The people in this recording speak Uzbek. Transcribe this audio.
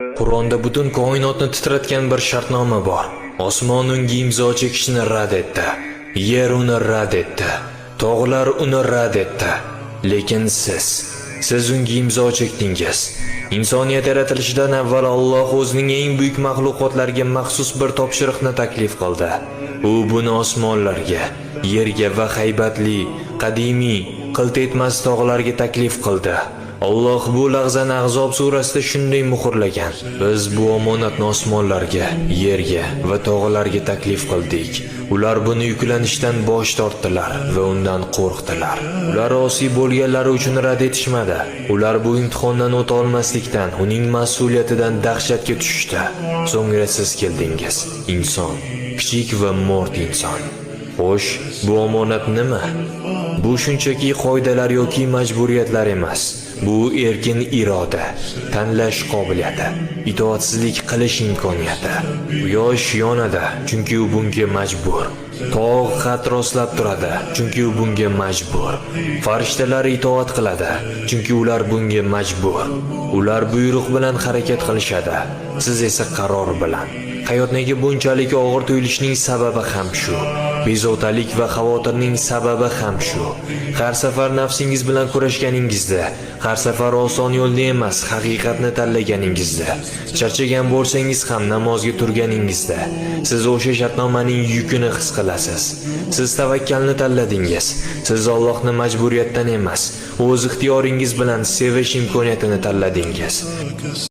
Qur'onda butun koinotni titratgan bir shartnoma bor. Osmon unga imzo chekishni rad etdi. Yer uni rad etdi. Tog'lar uni rad etdi. Lekin siz unga imzo chekdingiz. Insoniyat yaratilishidan avval Alloh o'zining eng buyuk maxluqotlariga maxsus bir topshiriqni taklif qildi. U buni osmonlarga, yerga va haybatli, qadimiy, qilt etmas tog'larga taklif qildi. Alloh bu lahzani Ahzob surasida shunday muhrlagan. Biz bu omonatni osmonlarga, yerga va tog'larga taklif qildik. Ular buni yuklanishdan bosh tortdilar va undan qo'rqdilar. Ular osiy bo'lganlari uchun rad etishmadi. Ular bu imtihondan o'ta olmaslikdan, uning mas'uliyatidan dahshatga tushdi. So'ngra siz keldingiz, inson, kichik va mo'rt inson. Xo'sh, bu omonat nima? Bu shunchaki qoidalar yoki majburiyatlar emas. Bu erkin iroda, tanlash qobiliyati, itoatsizlik qilish imkoniyati. Quyosh yonadi, chunki u bunga majbur. Tog' xat rostlab turadi, chunki u bunga majbur. Farishtalar itoat qiladi, chunki ular bunga majbur. Ular buyruq bilan harakat qilishadi, siz esa qaror bilan. Hayot nega bunchalik og'ir tuyulishining sababi ham shu. Bezovtalik va xavotirning sababi ham shu. Har safar nafsingiz bilan kurashganingizda, har safar oson yo'lda emas, haqiqatni tanlaganingizda, charchagan bo'lsangiz ham namozga turganingizda, siz o'sha shartnomaning yukini his qilasiz. Siz tavakkalni tanladingiz. Siz Allohni majburiyatdan emas, o'z ixtiyoringiz bilan sevish imkoniyatini tanladingiz.